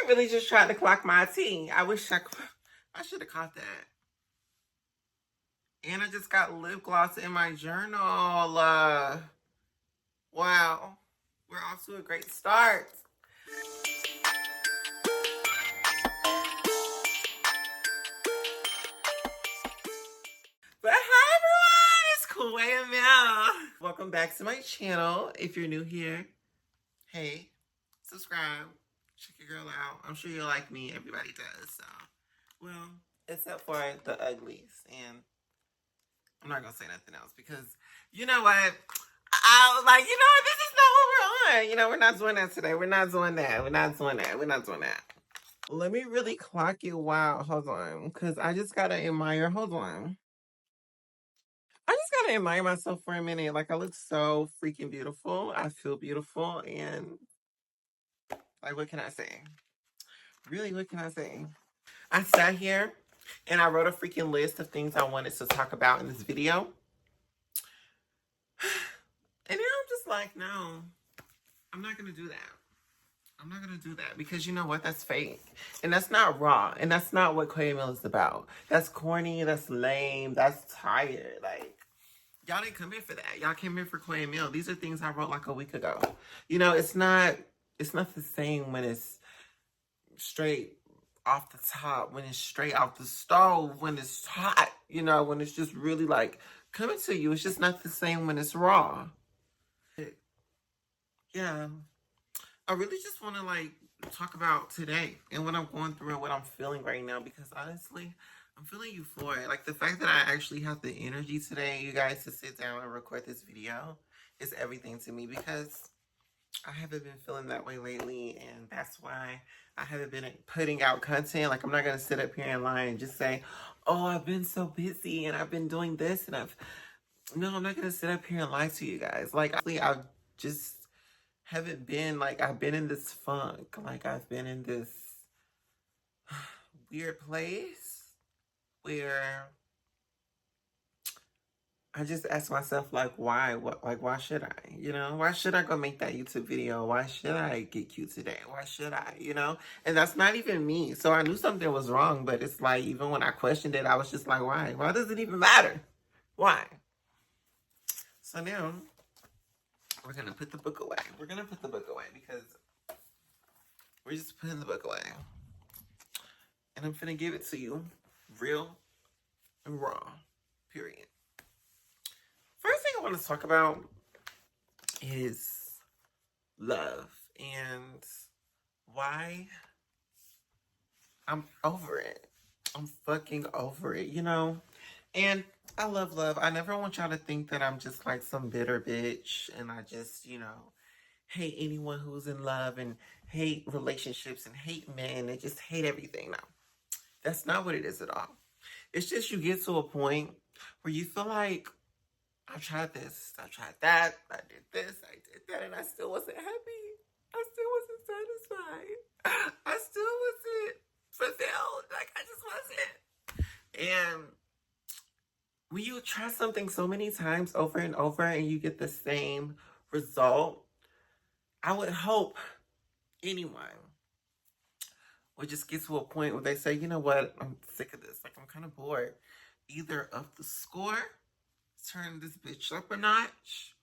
really just tried to clock my tea. I wish I should have caught that. And I just got lip gloss in my journal. Wow. We're off to a great start. But hi everyone, it's Quay and Mel. Welcome back to my channel. If you're new here, hey, subscribe, check your girl out. I'm sure you like me, everybody does. So, well, except for the uglies. And I'm not gonna say nothing else because you know what? I was like, this is not what we're on. We're not doing that today. We're not doing that. We're not doing that. We're not doing that. Let me really clock you out. Hold on. Because I just gotta admire. Hold on. I just gotta admire myself for a minute. Like, I look so freaking beautiful. I feel beautiful. And, like, what can I say? Really, what can I say? I sat here and I wrote a freaking list of things I wanted to talk about in this video. And then I'm just like, no, I'm not going to do that. I'm not going to do that because you know what? That's fake. And that's not raw. And that's not what Quay Mill is about. That's corny. That's lame. That's tired. Like, y'all didn't come here for that. Y'all came here for Quay Mill. These are things I wrote like a week ago. It's not the same when it's straight off the top, when it's straight off the stove, when it's hot, when it's just really like coming to you. It's just not the same when it's raw. Yeah, I really just want to like talk about today and what I'm going through and what I'm feeling right now because honestly, I'm feeling euphoric. Like the fact that I actually have the energy today, you guys, to sit down and record this video is everything to me because I haven't been feeling that way lately, and that's why I haven't been putting out content. Like, I'm not going to sit up here and lie and just say, oh, I've been so busy and I've been doing this and no, I'm not going to sit up here and lie to you guys. Like, honestly, I just haven't been, like, I've been in this funk. Like, I've been in this weird place where I just ask myself, like, why? Why should I? Why should I go make that YouTube video? Why should I get cute today? Why should I? And that's not even me. So I knew something was wrong, but it's like, even when I questioned it, I was just like, why? Why does it even matter? Why? So now, we're going to put the book away. We're going to put the book away because we're just putting the book away. And I'm finna give it to you real and raw, period. First thing I want to talk about is love and why I'm over it. I'm fucking over it, And I love love. I never want y'all to think that I'm just like some bitter bitch and I just, hate anyone who's in love and hate relationships and hate men and just hate everything. No, that's not what it is at all. It's just you get to a point where you feel like, I tried this, I tried that, I did this, I did that, and I still wasn't happy. I still wasn't satisfied. I still wasn't fulfilled. Like, I just wasn't. And when you try something so many times over and over and you get the same result, I would hope anyone would just get to a point where they say, you know what, I'm sick of this. Like, I'm kind of bored. Either up the score, turn this bitch up a notch,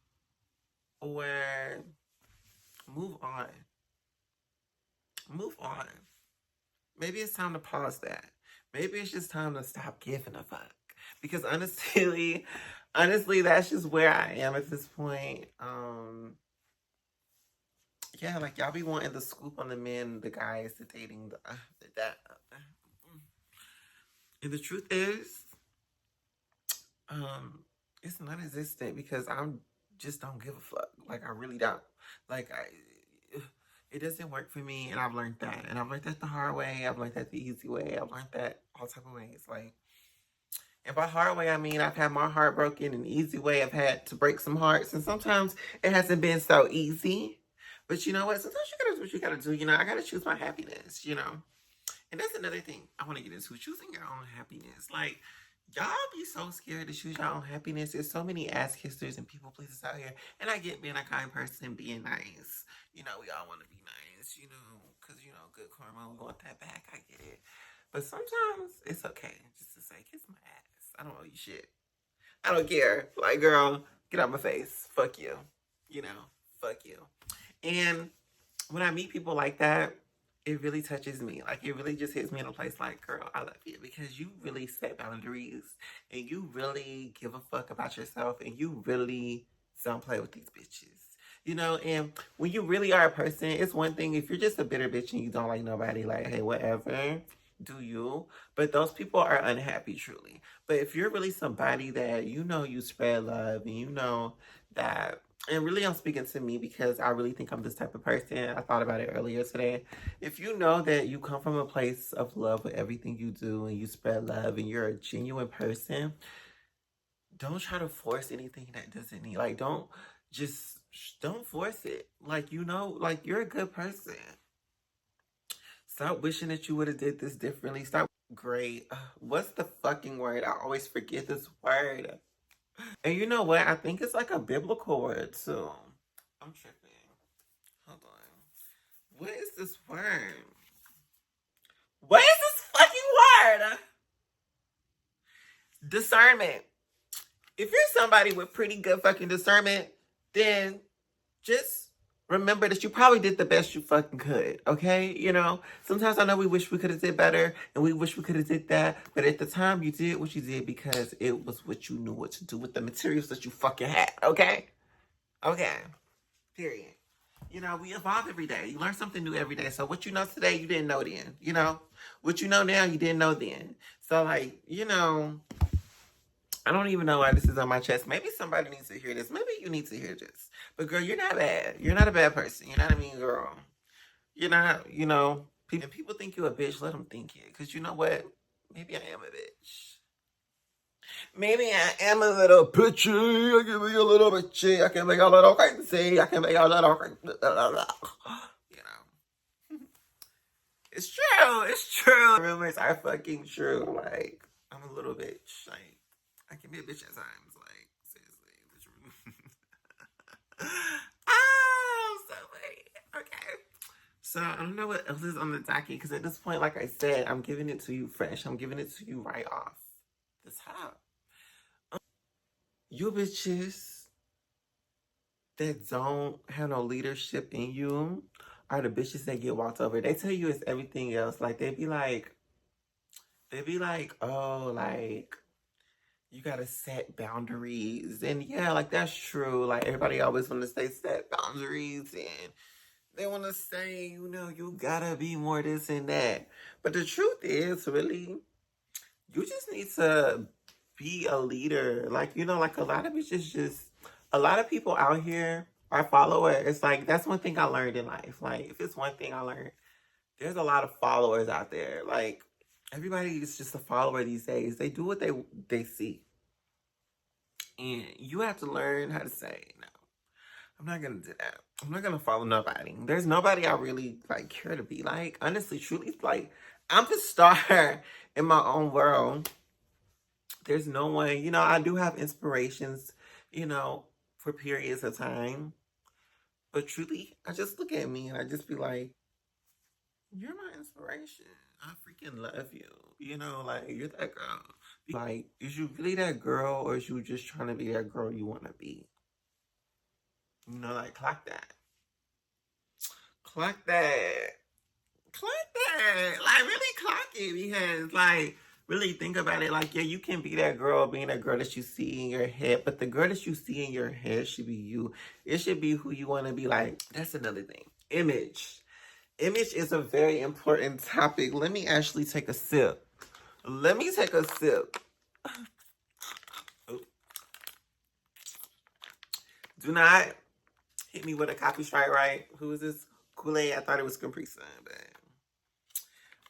or move on. Move on. Maybe it's time to pause that. Maybe it's just time to stop giving a fuck. Because honestly, that's just where I am at this point. Yeah, like y'all be wanting the scoop on the men, the guys, the dating, that. And the truth is, it's non-existent because I'm just don't give a fuck. Like, I really don't. Like, it doesn't work for me, and I've learned that. And I've learned that the hard way. I've learned that the easy way. I've learned that all type of ways. Like, and by hard way, I mean I've had my heart broken, and easy way, I've had to break some hearts. And sometimes it hasn't been so easy. But you know what? Sometimes you gotta do what you gotta do. I gotta choose my happiness, And that's another thing I want to get into, choosing your own happiness. Like, y'all be so scared to choose your own happiness. There's so many ass kissers and people pleasers out here. And I get being a kind person, being nice. We all want to be nice, because, you know, good karma, we want that back. I get it. But sometimes it's okay just to say, kiss my ass. I don't owe you shit. I don't care. Like, girl, get out my face. Fuck you. You know, fuck you. And when I meet people like that, it really touches me. Like, it really just hits me in a place like, girl, I love you because you really set boundaries and you really give a fuck about yourself and you really don't play with these bitches. You know, and when you really are a person, it's one thing if you're just a bitter bitch and you don't like nobody, like, hey, whatever, do you? But those people are unhappy, truly. But if you're really somebody that you know you spread love and you know that, and really I'm speaking to me because I really think I'm this type of person. I thought about it earlier today. If you know that you come from a place of love with everything you do and you spread love and you're a genuine person, don't try to force anything that doesn't need. Like, don't force it. Like, you know, like, you're a good person. Stop wishing that you would have did this differently. Stop. Great. What's the fucking word? I always forget this word. And you know what? I think it's like a biblical word too. I'm tripping. Hold on. What is this word? What is this fucking word? Discernment. If you're somebody with pretty good fucking discernment, then just remember that you probably did the best you fucking could, okay? You know, sometimes I know we wish we could have did better and we wish we could have did that, but at the time you did what you did because it was what you knew what to do with the materials that you fucking had, okay? Okay. Period. You know, we evolve every day. You learn something new every day. So what you know today, you didn't know then, you know? What you know now, you didn't know then. So, like, you know, I don't even know why this is on my chest. Maybe somebody needs to hear this. Maybe you need to hear this. But girl, you're not bad. You're not a bad person. You're not a mean girl. You're not, you know, people think you're a bitch, let them think it. Because you know what? Maybe I am a bitch. Maybe I am a little bitchy. I can be a little bitchy. I can make a little crazy. I can make a little crazy. You know. It's true. It's true. Rumors are fucking true. Like, I'm a little bitch. Like, I can be a bitch at times, like, seriously. Oh, so wait. Okay. So, I don't know what else is on the docket, because at this point, like I said, I'm giving it to you fresh. I'm giving it to you right off the top. You bitches that don't have no leadership in you are the bitches that get walked over. They tell you it's everything else. Like, they be like, oh, like, you gotta set boundaries. And yeah, like, that's true. Like, everybody always want to say set boundaries and they want to say, you know, you gotta be more this and that. But the truth is, really, you just need to be a leader. Like, you know, like, a lot of bitches just, a lot of people out here are followers. It's like, that's one thing I learned in life. Like, if it's one thing I learned, there's a lot of followers out there. Like, everybody is just a follower these days. They do what they see. And you have to learn how to say, no, I'm not going to do that. I'm not going to follow nobody. There's nobody I really, like, care to be like. Honestly, truly, like, I'm the star in my own world. There's no one, you know, I do have inspirations, you know, for periods of time. But truly, I just look at me and I just be like, you're my inspiration. I freaking love you. You know, like, you're that girl. Like, is you really that girl or is you just trying to be that girl you want to be? You know, like, clock that. Clock that. Clock that. Like, really clock it because, like, really think about it. Like, yeah, you can be that girl, being that girl that you see in your head, but the girl that you see in your head should be you. It should be who you want to be. Like, that's another thing. Image. Image is a very important topic. Let me actually take a sip. Let me take a sip. Oh. Do not hit me with a copyright, right? Who is this? Kool-Aid? I thought it was Capri Sun, but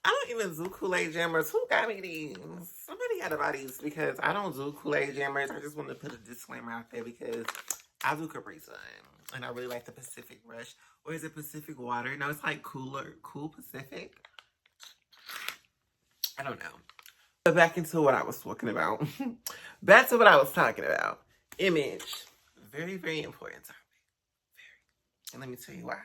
I don't even do Kool-Aid jammers. Who got me these? Somebody had to buy these because I don't do Kool-Aid jammers. I just want to put a disclaimer out there because I do Capri Sun. And I really like the Pacific Rush. Or is it Pacific Water? No, it's like Cool Pacific. I don't know. But back into what I was talking about. Back to what I was talking about. Image. Very, very important topic. Very. And let me tell you why.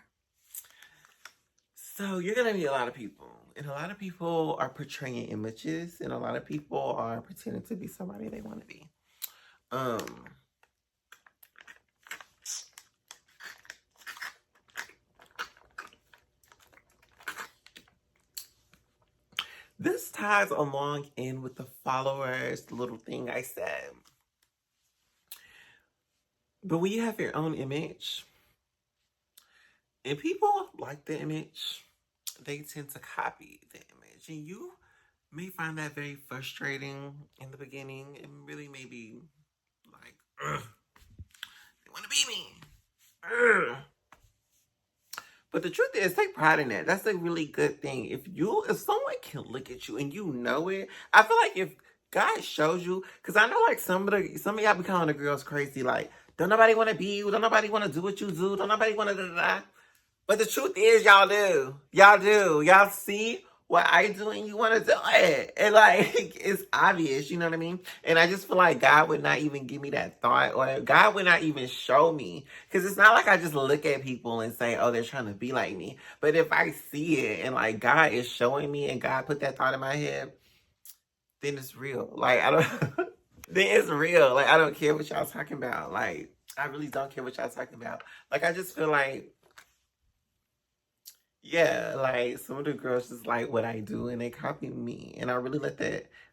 So you're gonna meet a lot of people, and a lot of people are portraying images, and a lot of people are pretending to be somebody they want to be. Um, this ties along in with the followers, the little thing I said. But when you have your own image, and people like the image, they tend to copy the image, and you may find that very frustrating in the beginning, and really maybe like, ugh, they want to be me. Ugh. But the truth is, take pride in that. That's a really good thing. If someone can look at you and you know it, I feel like if God shows you, because I know like some of y'all be calling the girls crazy, like, don't nobody want to be you, don't nobody want to do what you do, don't nobody want to da da da. But the truth is, y'all do. Y'all do. Y'all see what I do and you want to do it. And like, it's obvious, you know what I mean? And I just feel like God would not even give me that thought, or God would not even show me. Because it's not like I just look at people and say, oh, they're trying to be like me. But if I see it and like God is showing me and God put that thought in my head, then it's real. Like, I don't, then it's real. Like, I don't care what y'all talking about. Like, I really don't care what y'all talking about. Like, I just feel like, yeah, like some of the girls just like what I do and they copy me. And I really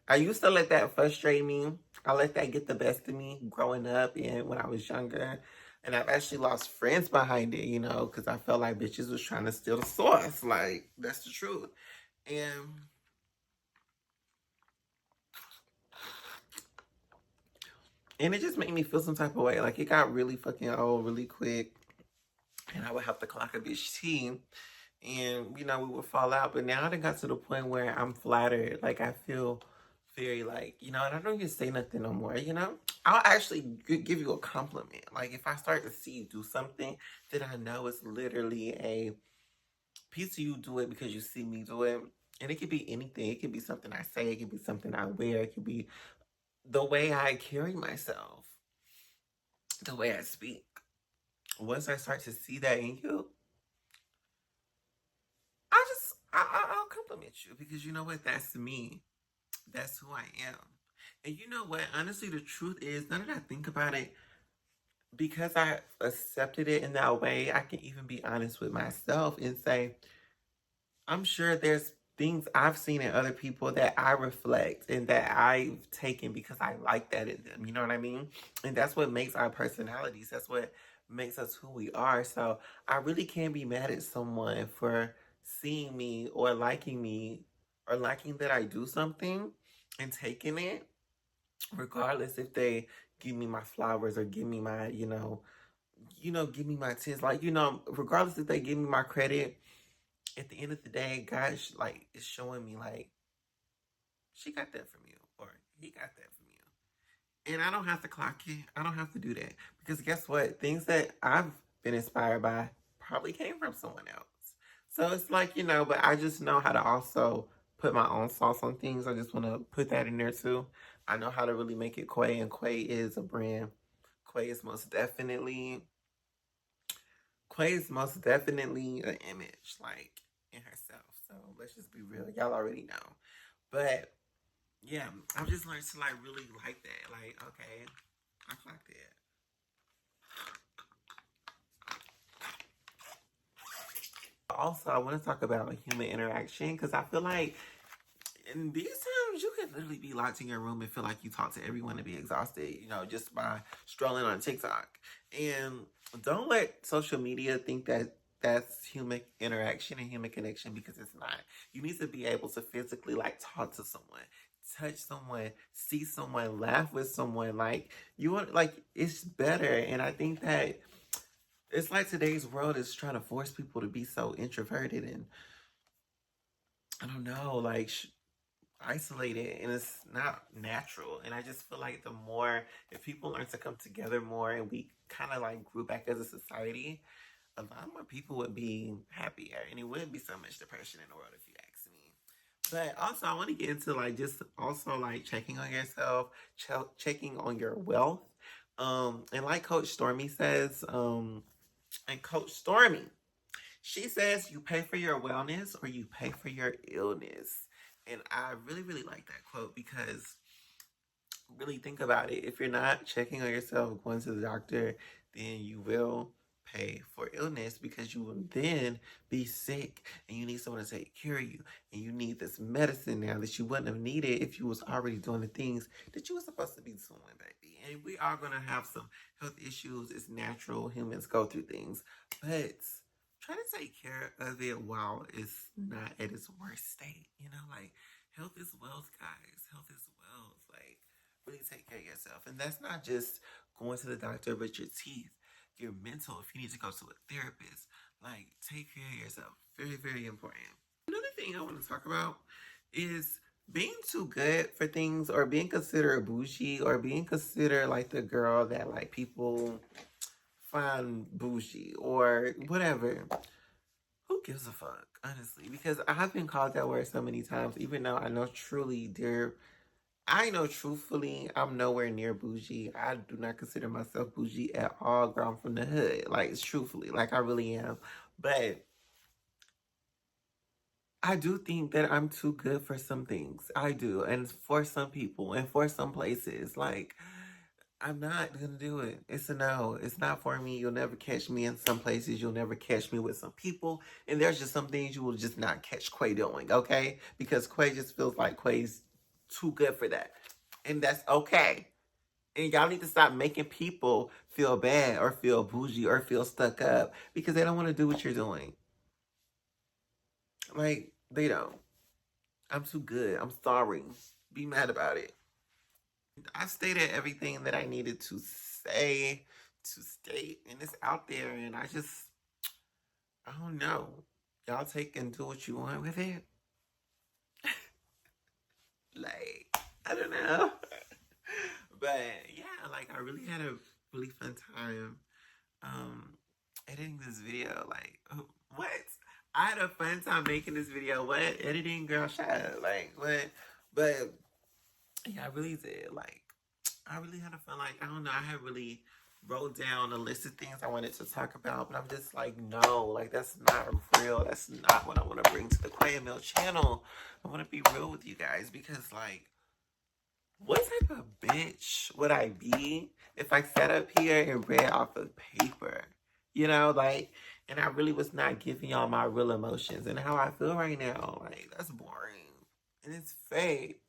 I used to let that frustrate me. I let that get the best of me growing up and when I was younger. And I've actually lost friends behind it, because I felt like bitches was trying to steal the sauce. Like, that's the truth. And and it just made me feel some type of way. Like, it got really fucking old really quick. And I would have to clock a bitch T. And we would fall out. But now I done got to the point where I'm flattered. Like, I feel very like, and I don't even say nothing no more. I'll actually give you a compliment. Like, if I start to see you do something that I know is literally a piece of you do it because you see me do it. And it could be anything. It could be something I say. It could be something I wear. It could be the way I carry myself, the way I speak. Once I start to see that in you, I'll compliment you because you know what? That's me. That's who I am. And you know what? Honestly, the truth is, now that I think about it, because I accepted it in that way, I can even be honest with myself and say, I'm sure there's things I've seen in other people that I reflect and that I've taken because I like that in them. You know what I mean? And that's what makes our personalities. That's what makes us who we are. So I really can't be mad at someone for seeing me or liking that I do something and taking it, regardless if they give me my flowers or give me my, give me my tins. Like, regardless if they give me my credit, at the end of the day, God like is showing me like she got that from you or he got that from you, and I don't have to clock it. I don't have to do that because guess what? Things that I've been inspired by probably came from someone else. So it's like but I just know how to also put my own sauce on things. I just want to put that in there too. I know how to really make it Quay, and Quay is a brand. Quay is most definitely Quay is most definitely an image, like in herself. So let's just be real. Y'all already know. But yeah, I've just learned to like really like that. Like, okay, I clocked it. Also, I want to talk about human interaction because I feel like in these times you can literally be locked in your room and feel like you talk to everyone and be exhausted, just by strolling on TikTok. And don't let social media think that that's human interaction and human connection because it's not. You need to be able to physically like talk to someone, touch someone, see someone, laugh with someone. Like you want like it's better. And I think that it's like today's world is trying to force people to be so introverted and I don't know, like isolated, and it's not natural. And I just feel like the more if people learn to come together more and we kind of like grew back as a society, a lot more people would be happier and it wouldn't be so much depression in the world if you ask me. But also I want to get into like just also like checking on yourself, checking on your wealth. And like Coach Stormy says, and Coach Stormy She says you pay for your wellness or you pay for your illness. And I really, really like that quote because really think about it. If you're not checking on yourself, going to the doctor, then you will pay for illness because you will then be sick and you need someone to take care of you. And you need this medicine now that you wouldn't have needed if you was already doing the things that you were supposed to be doing, baby. And we are going to have some health issues. It's natural. Humans go through things. But try to take care of it while it's not at its worst state. You know, like health is wealth, guys. Health is wealth. Like, really take care of yourself. And that's not just going to the doctor, but your teeth, your mental, if you need to go to a therapist. Like, take care of yourself. Very, very important. Another thing I want to talk about is being too good for things or being considered bougie or being considered like the girl that like people find bougie or whatever. Who gives a fuck, honestly? Because I've been called that word so many times, even though I know truthfully, I'm nowhere near bougie. I do not consider myself bougie at all. Girl, I'm from the hood. Like, it's truthfully, like I really am. But I do think that I'm too good for some things. I do. And for some people and for some places. Like, I'm not gonna do it. It's a no. It's not for me. You'll never catch me in some places. You'll never catch me with some people. And there's just some things you will just not catch Quay doing, okay? Because Quay just feels like Quay's too good for that. And that's okay. And y'all need to stop making people feel bad or feel bougie or feel stuck up because they don't want to do what you're doing. Like, they don't. I'm too good. I'm sorry. Be mad about it. I stated everything that I needed to say, to state, and it's out there. And I don't know. Y'all take and do what you want with it. Like, I don't know. But yeah, like, I really had a really fun time editing this video. Like, what? I had a fun time making this video. What? Editing, girl, shut up. Like, what? But yeah, I really did. Like, I really had a fun. Like, I don't know. I had really wrote down a list of things I wanted to talk about, but I'm just like, no, like that's not real. That's not what I want to bring to the Quay Mill channel. I want to be real with you guys because, like, what type of bitch would I be if I sat up here and read off of paper? You know, like, and I really was not giving y'all my real emotions and how I feel right now. Like, that's boring. And it's fake.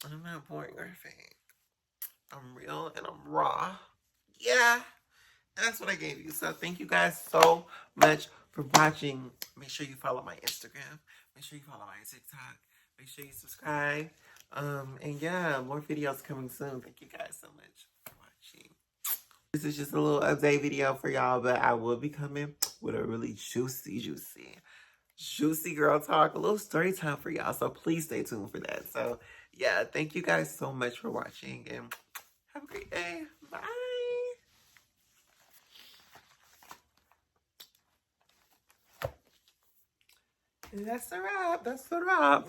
I'm not boring or fake. I'm real and I'm raw. Yeah. That's what I gave you. So thank you guys so much for watching. Make sure you follow my Instagram. Make sure you follow my TikTok. Make sure you subscribe. And yeah, more videos coming soon. Thank you guys so much for watching. This is just a little update video for y'all, but I will be coming with a really juicy girl talk, a little story time for y'all. So please stay tuned for that. So yeah, thank you guys so much for watching and have a great day. Bye. That's a wrap. That's a wrap.